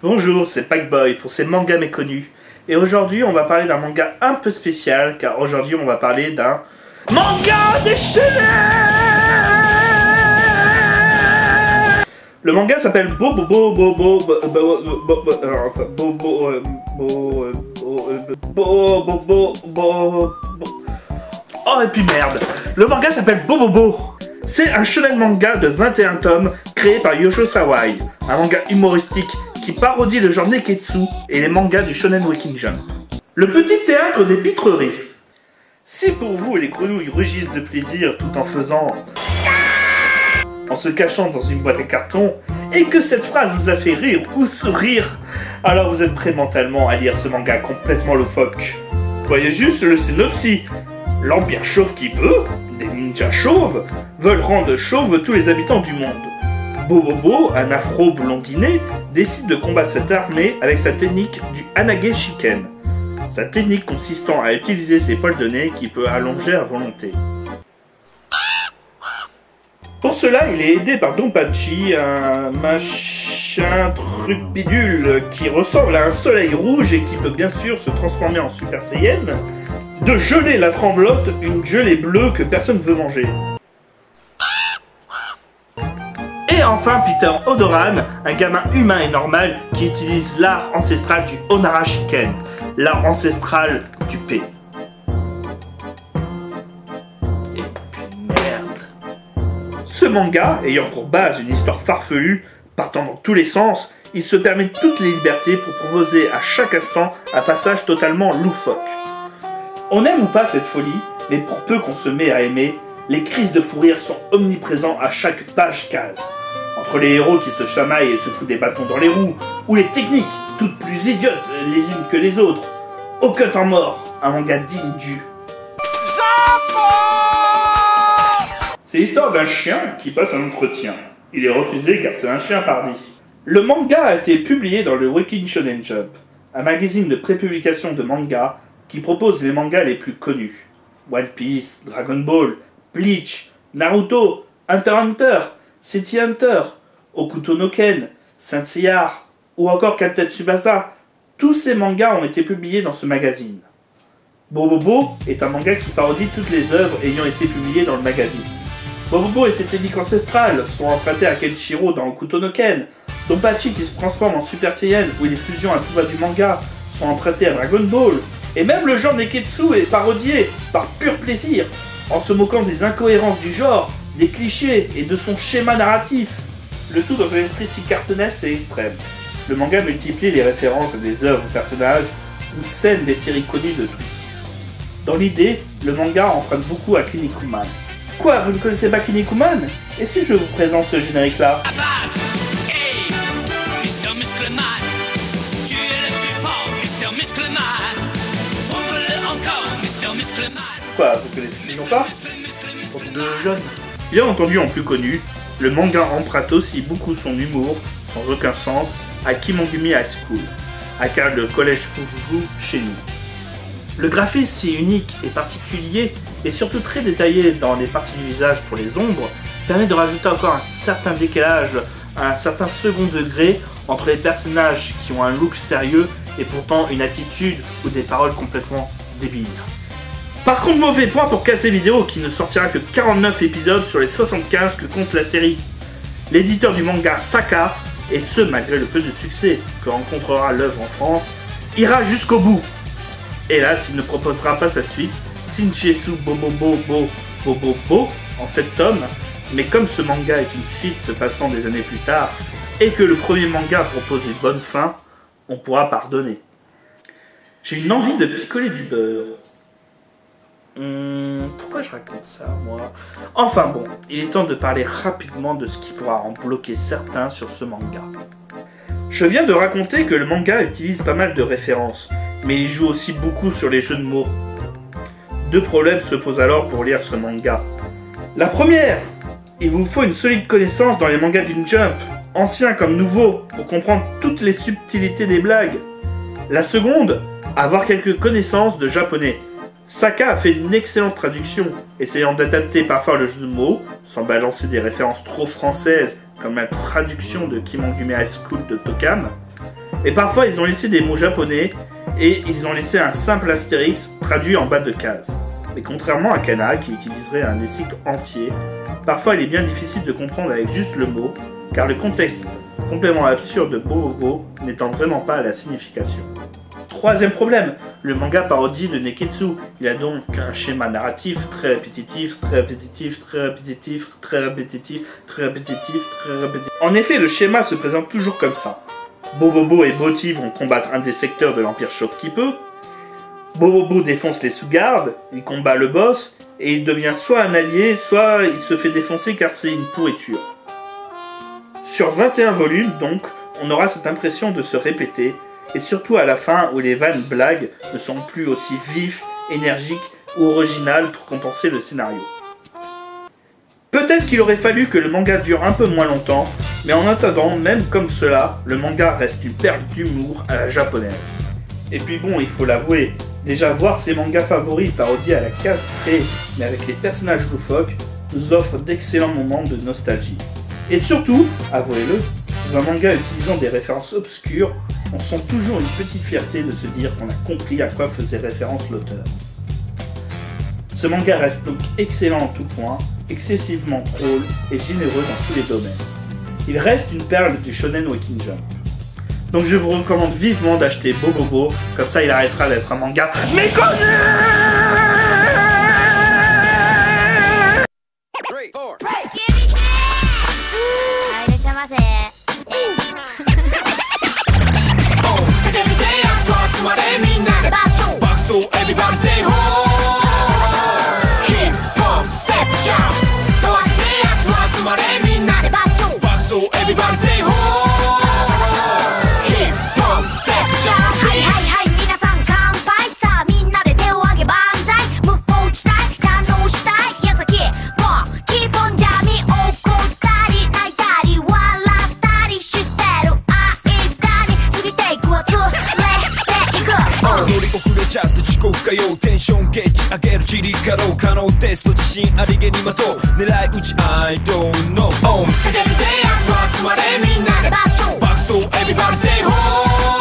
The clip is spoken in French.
Bonjour, c'est Packboy pour ces mangas méconnus. Et aujourd'hui, on va parler d'un manga un peu spécial, car aujourd'hui, on va parler d'un manga déchaîné. Le manga s'appelle Oh, et puis merde. Le manga s'appelle Bobobo. C'est un shonen manga de 21 tomes créé par Yosho Sawai, un manga humoristique qui parodie le genre Neketsu et les mangas du Shonen Weekly Jump. Le petit théâtre des pitreries. Si pour vous les grenouilles rugissent de plaisir tout en faisant en se cachant dans une boîte à carton, et que cette phrase vous a fait rire ou sourire, alors vous êtes prêt mentalement à lire ce manga complètement loufoque. Voyez juste le synopsis. L'Empire chauve qui peut, des ninjas chauves, veulent rendre chauves tous les habitants du monde. Bobobo, un afro-blondiné, décide de combattre cette armée avec sa technique du Hanage Shiken. Sa technique consistant à utiliser ses poils de nez qui peut allonger à volonté. Pour cela, il est aidé par Donpachi, un machin truc bidule qui ressemble à un soleil rouge et qui peut bien sûr se transformer en Super Saiyan, de geler la tremblote, une gelée bleue que personne ne veut manger. Et enfin Peter Odoran, un gamin humain et normal qui utilise l'art ancestral du Onara Shiken, l'art ancestral du P. Et puis merde. Ce manga, ayant pour base une histoire farfelue, partant dans tous les sens, il se permet toutes les libertés pour proposer à chaque instant un passage totalement loufoque. On aime ou pas cette folie, mais pour peu qu'on se met à aimer, les crises de fou rire sont omniprésents à chaque page case. Entre les héros qui se chamaillent et se foutent des bâtons dans les roues, ou les techniques, toutes plus idiotes les unes que les autres. Aucun temps mort, un manga digne du Japon. C'est l'histoire d'un chien qui passe un entretien. Il est refusé car c'est un chien pardi. Le manga a été publié dans le Weekly Shonen Jump, un magazine de prépublication de manga qui propose les mangas les plus connus. One Piece, Dragon Ball, Bleach, Naruto, Hunter x Hunter, City Hunter, Hokuto no Ken, Saint Seiya ou encore Captain Tsubasa. Tous ces mangas ont été publiés dans ce magazine. Bobobo est un manga qui parodie toutes les œuvres ayant été publiées dans le magazine. Bobobo et ses techniques ancestrales sont empruntées à Kenshiro dans Hokuto no Ken. Donpachi qui se transforme en Super Saiyan ou les fusions à tout va du manga sont empruntées à Dragon Ball. Et même le genre Neketsu est parodié par pur plaisir, en se moquant des incohérences du genre, des clichés et de son schéma narratif. Le tout dans un esprit si cartoonesque et extrême. Le manga multiplie les références à des œuvres, personnages ou scènes des séries connues de tous. Dans l'idée, le manga emprunte beaucoup à Kinnikuman. Quoi, vous ne connaissez pas Kinnikuman? Et si je vous présente ce générique-là? Hey, Mr. Muscleman, tu es le plus fort, Mr. Muscleman. Prouve-le encore, Mr. Muscleman. Quoi, vous connaissez toujours pas? Pour de jeunes. Bien entendu, en plus connu, le manga emprunte aussi beaucoup son humour, sans aucun sens, à Kimongumi High School, aka le collège Fufufu chez nous. Le graphisme si unique et particulier, et surtout très détaillé dans les parties du visage pour les ombres, permet de rajouter encore un certain décalage, un certain second degré entre les personnages qui ont un look sérieux et pourtant une attitude ou des paroles complètement débiles. Par contre, mauvais point pour Kase Vidéo qui ne sortira que 49 épisodes sur les 75 que compte la série. L'éditeur du manga Saka, et ce malgré le peu de succès que rencontrera l'œuvre en France, ira jusqu'au bout. Hélas, il ne proposera pas sa suite, Shinsetsu Bobobo en 7 tomes, mais comme ce manga est une suite se passant des années plus tard, et que le premier manga propose une bonne fin, on pourra pardonner. J'ai une envie de picoler du beurre. Pourquoi je raconte ça, moi? Enfin bon, il est temps de parler rapidement de ce qui pourra en bloquer certains sur ce manga. Je viens de raconter que le manga utilise pas mal de références, mais il joue aussi beaucoup sur les jeux de mots. Deux problèmes se posent alors pour lire ce manga. La première, il vous faut une solide connaissance dans les mangas d'une Jump, anciens comme nouveaux, pour comprendre toutes les subtilités des blagues. La seconde, avoir quelques connaissances de japonais. Saka a fait une excellente traduction, essayant d'adapter parfois le jeu de mots, sans balancer des références trop françaises comme la traduction de Kimongumi High School de Tokam, Et parfois ils ont laissé des mots japonais et ils ont laissé un simple astérix traduit en bas de case. Mais contrairement à Kana qui utiliserait un lexique entier, parfois il est bien difficile de comprendre avec juste le mot, car le contexte complètement absurde de Bobobo n'étend vraiment pas à la signification. Troisième problème, le manga parodie de Neketsu. Il a donc un schéma narratif très répétitif, très répétitif, très répétitif, très répétitif, très répétitif, très répétitif. En effet, le schéma se présente toujours comme ça. Bobobo et Boti vont combattre un des secteurs de l'Empire Chauve qui peut. Bobobo défonce les sous-gardes, il combat le boss, et il devient soit un allié, soit il se fait défoncer car c'est une pourriture. Sur 21 volumes, donc, on aura cette impression de se répéter, et surtout à la fin où les vannes blagues ne sont plus aussi vives, énergiques ou originales pour compenser le scénario. Peut-être qu'il aurait fallu que le manga dure un peu moins longtemps, mais en attendant, même comme cela, le manga reste une perle d'humour à la japonaise. Et puis bon, il faut l'avouer, déjà voir ses mangas favoris parodiés à la case près, mais avec les personnages loufoques, nous offre d'excellents moments de nostalgie. Et surtout, avouez-le, dans un manga utilisant des références obscures, on sent toujours une petite fierté de se dire qu'on a compris à quoi faisait référence l'auteur. Ce manga reste donc excellent en tout point, excessivement drôle et généreux dans tous les domaines. Il reste une perle du Shonen Weekly Jump. Donc je vous recommande vivement d'acheter Bobobo, comme ça il arrêtera d'être un manga méconnu. 3, 4. Everybody say ho! Hip hop, step, jump. So I dance, what's my name in that back so everybody say ho! Hip hop, step, jump. Hi hi hi, 皆さん乾杯さあみんなで手を上げ万歳。ムッポ打ちたい、堪能したい。矢先、もう気分じゃみ怒ったり泣いたり笑ったりしてる間に過ぎていくわずれていく。乗り遅れちゃって遅刻かよテンションゲッジ上げるチリかろう可能テスト自信ありげにまとう狙い撃ち I don't know 叫びてやつは集まれみんなで爆笑 Everybody say ho